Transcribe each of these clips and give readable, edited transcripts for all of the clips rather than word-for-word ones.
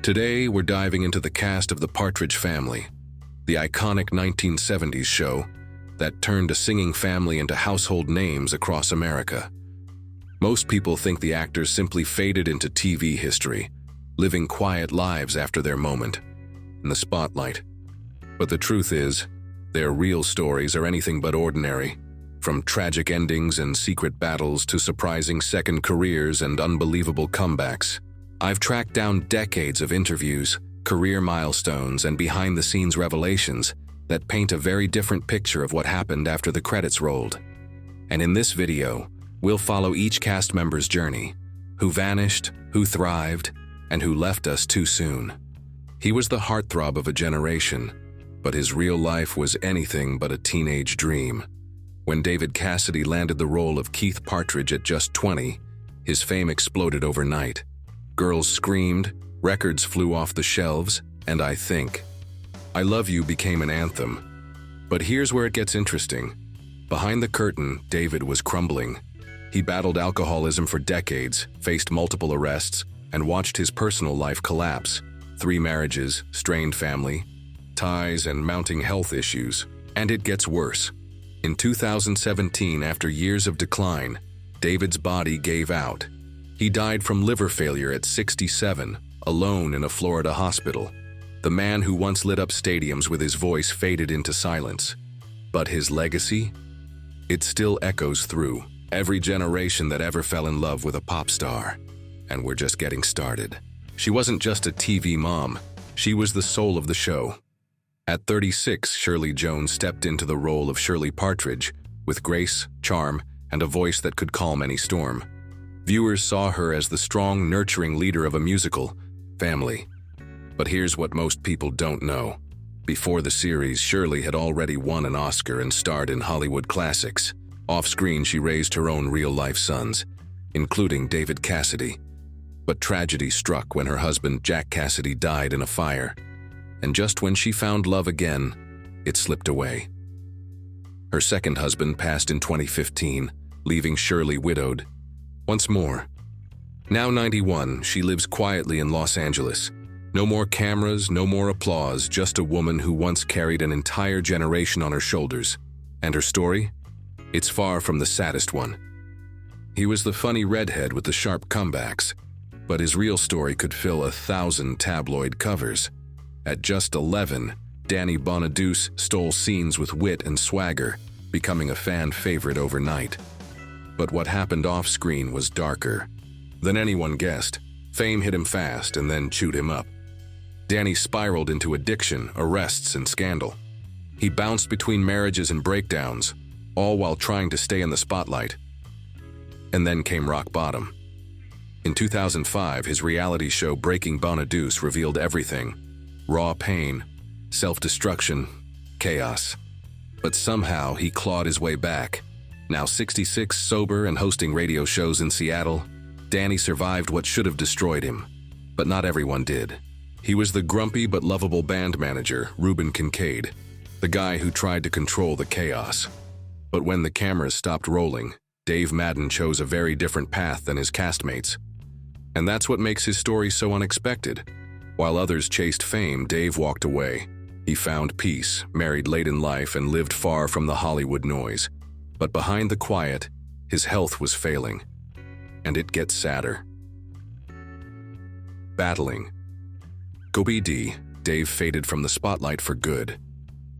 Today, we're diving into the cast of the Partridge Family, the iconic 1970s show that turned a singing family into household names across America. Most people think the actors simply faded into TV history, living quiet lives after their moment in the spotlight. But the truth is, their real stories are anything but ordinary, from tragic endings and secret battles to surprising second careers and unbelievable comebacks. I've tracked down decades of interviews, career milestones, and behind-the-scenes revelations that paint a very different picture of what happened after the credits rolled. And in this video, we'll follow each cast member's journey, who vanished, who thrived, and who left us too soon. He was the heartthrob of a generation, but his real life was anything but a teenage dream. When David Cassidy landed the role of Keith Partridge at just 20, his fame exploded overnight. Girls screamed, records flew off the shelves, and I Think I Love You became an anthem. But here's where it gets interesting. Behind the curtain, David was crumbling. He battled alcoholism for decades, faced multiple arrests, and watched his personal life collapse. 3 marriages, strained family, ties, and mounting health issues. And it gets worse. In 2017, after years of decline, David's body gave out. He died from liver failure at 67, alone in a Florida hospital. The man who once lit up stadiums with his voice faded into silence. But his legacy? It still echoes through every generation that ever fell in love with a pop star. And we're just getting started. She wasn't just a TV mom, she was the soul of the show. At 36, Shirley Jones stepped into the role of Shirley Partridge, with grace, charm, and a voice that could calm any storm. Viewers saw her as the strong, nurturing leader of a musical, Family. But here's what most people don't know. Before the series, Shirley had already won an Oscar and starred in Hollywood classics. Off-screen, she raised her own real-life sons, including David Cassidy. But tragedy struck when her husband, Jack Cassidy, died in a fire. And just when she found love again, it slipped away. Her second husband passed in 2015, leaving Shirley widowed. Once more. Now 91, she lives quietly in Los Angeles. No more cameras, no more applause, just a woman who once carried an entire generation on her shoulders. And her story? It's far from the saddest one. He was the funny redhead with the sharp comebacks, but his real story could fill 1,000 tabloid covers. At just 11, Danny Bonaduce stole scenes with wit and swagger, becoming a fan favorite overnight. But what happened off-screen was darker than anyone guessed. Fame hit him fast and then chewed him up. Danny spiraled into addiction, arrests, and scandal. He bounced between marriages and breakdowns, all while trying to stay in the spotlight. And then came rock bottom. In 2005, his reality show Breaking Bonaduce revealed everything. Raw pain, self-destruction, chaos. But somehow he clawed his way back. Now 66, sober, and hosting radio shows in Seattle, Danny survived what should have destroyed him. But not everyone did. He was the grumpy but lovable band manager, Reuben Kincaid, the guy who tried to control the chaos. But when the cameras stopped rolling, Dave Madden chose a very different path than his castmates. And that's what makes his story so unexpected. While others chased fame, Dave walked away. He found peace, married late in life, and lived far from the Hollywood noise. But behind the quiet, his health was failing. And it gets sadder. Battling. Go BD, Dave faded from the spotlight for good.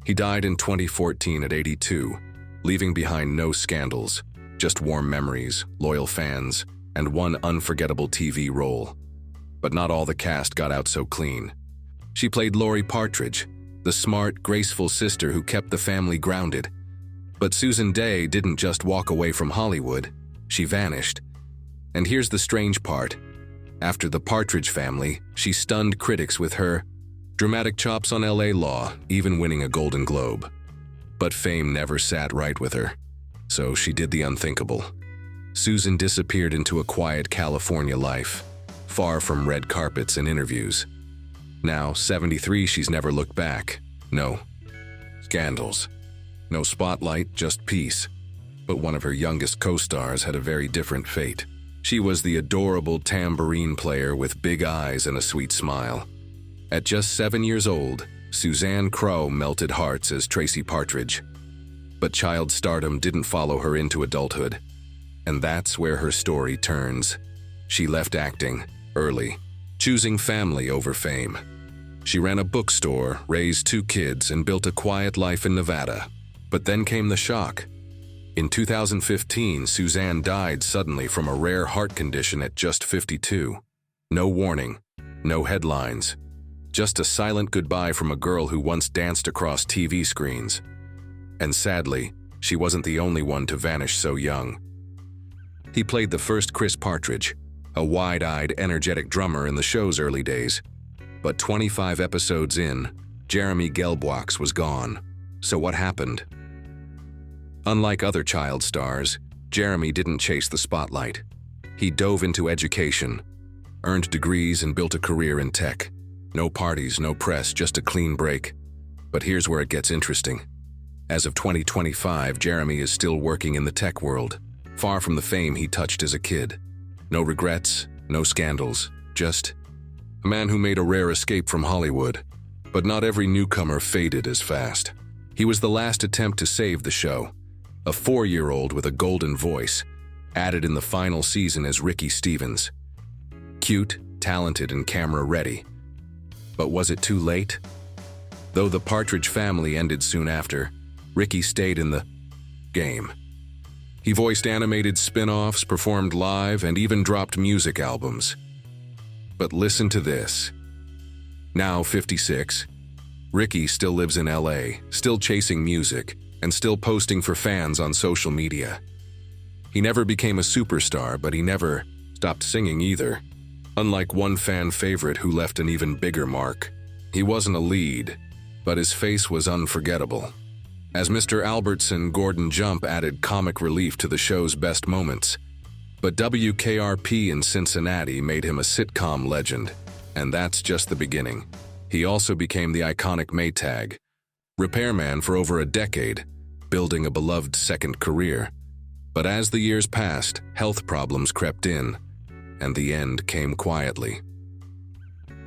He died in 2014 at 82, leaving behind no scandals, just warm memories, loyal fans, and one unforgettable TV role. But not all the cast got out so clean. She played Lori Partridge, the smart, graceful sister who kept the family grounded. But Susan Day didn't just walk away from Hollywood, she vanished. And here's the strange part. After the Partridge Family, she stunned critics with her dramatic chops on LA Law, even winning a Golden Globe. But fame never sat right with her, so she did the unthinkable. Susan disappeared into a quiet California life, far from red carpets and interviews. Now, 73, she's never looked back. No scandals. No spotlight, just peace. But one of her youngest co-stars had a very different fate. She was the adorable tambourine player with big eyes and a sweet smile. At just 7 years old, Suzanne Crowe melted hearts as Tracy Partridge. But child stardom didn't follow her into adulthood. And that's where her story turns. She left acting early, choosing family over fame. She ran a bookstore, raised 2 kids, and built a quiet life in Nevada. But then came the shock. In 2015, Suzanne died suddenly from a rare heart condition at just 52. No warning, no headlines. Just a silent goodbye from a girl who once danced across TV screens. And sadly, she wasn't the only one to vanish so young. He played the first Chris Partridge, a wide-eyed, energetic drummer in the show's early days. But 25 episodes in, Jeremy Gelbwaks was gone. So what happened? Unlike other child stars, Jeremy didn't chase the spotlight. He dove into education, earned degrees, and built a career in tech. No parties, no press, just a clean break. But here's where it gets interesting. As of 2025, Jeremy is still working in the tech world, far from the fame he touched as a kid. No regrets, no scandals, just a man who made a rare escape from Hollywood. But not every newcomer faded as fast. He was the last attempt to save the show. A 4-year-old with a golden voice, added in the final season as Ricky Stevens. Cute, talented, and camera-ready. But was it too late? Though the Partridge Family ended soon after, Ricky stayed in the game. He voiced animated spin-offs, performed live, and even dropped music albums. But listen to this. Now 56, Ricky still lives in LA, still chasing music, and still posting for fans on social media. He never became a superstar, but he never stopped singing either. Unlike one fan favorite who left an even bigger mark. He wasn't a lead, but his face was unforgettable. As Mr. Albertson, Gordon Jump added comic relief to the show's best moments. But WKRP in Cincinnati made him a sitcom legend, and that's just the beginning. He also became the iconic Maytag, repairman for over a decade, building a beloved second career. But as the years passed, health problems crept in, and the end came quietly.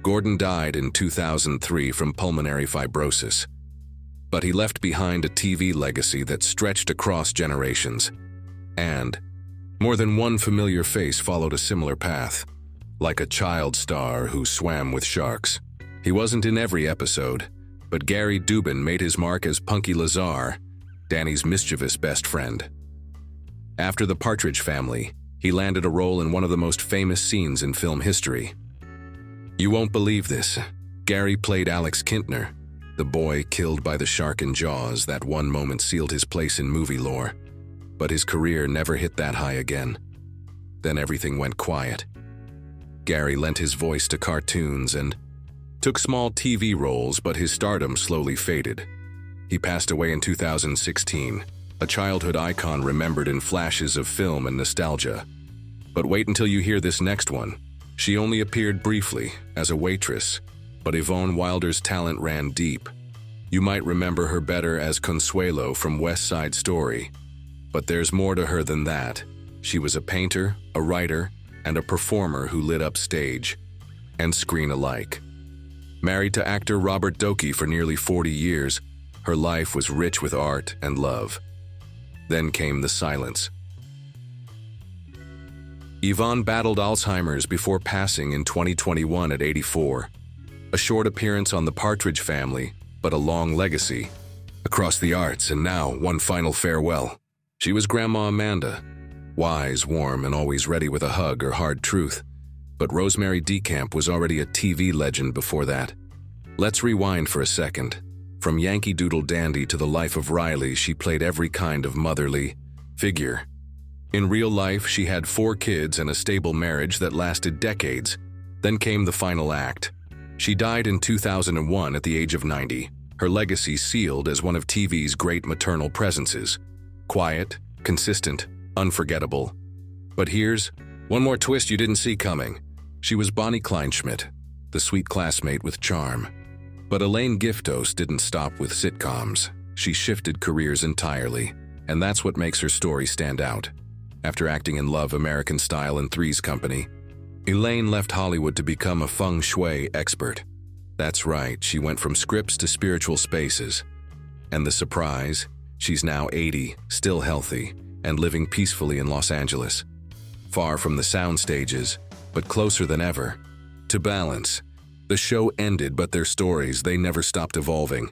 Gordon died in 2003 from pulmonary fibrosis. But he left behind a TV legacy that stretched across generations. And more than one familiar face followed a similar path, like a child star who swam with sharks. He wasn't in every episode, but Gary Dubin made his mark as Punky Lazar, Danny's mischievous best friend. After the Partridge Family, he landed a role in one of the most famous scenes in film history. You won't believe this. Gary played Alex Kintner, the boy killed by the shark in Jaws. That one moment sealed his place in movie lore. But his career never hit that high again. Then everything went quiet. Gary lent his voice to cartoons and took small TV roles, but his stardom slowly faded. He passed away in 2016, a childhood icon remembered in flashes of film and nostalgia. But wait until you hear this next one. She only appeared briefly as a waitress, but Yvonne Wilder's talent ran deep. You might remember her better as Consuelo from West Side Story. But there's more to her than that. She was a painter, a writer, and a performer who lit up stage and screen alike. Married to actor Robert Doakey for nearly 40 years, her life was rich with art and love. Then came the silence. Yvonne battled Alzheimer's before passing in 2021 at 84. A short appearance on The Partridge Family, but a long legacy across the arts, and now one final farewell. She was Grandma Amanda, wise, warm, and always ready with a hug or hard truth. But Rosemary DeCamp was already a TV legend before that. Let's rewind for a second. From Yankee Doodle Dandy to the life of Riley, she played every kind of motherly figure. In real life, she had 4 kids and a stable marriage that lasted decades. Then came the final act. She died in 2001 at the age of 90, her legacy sealed as one of TV's great maternal presences. Quiet, consistent, unforgettable. But here's one more twist you didn't see coming. She was Bonnie Kleinschmidt, the sweet classmate with charm. But Elaine Giftos didn't stop with sitcoms. She shifted careers entirely, and that's what makes her story stand out. After acting in Love American Style and Three's Company, Elaine left Hollywood to become a feng shui expert. That's right, she went from scripts to spiritual spaces. And the surprise? She's now 80, still healthy, and living peacefully in Los Angeles. Far from the sound stages, but closer than ever. To balance. The show ended, but their stories, they never stopped evolving.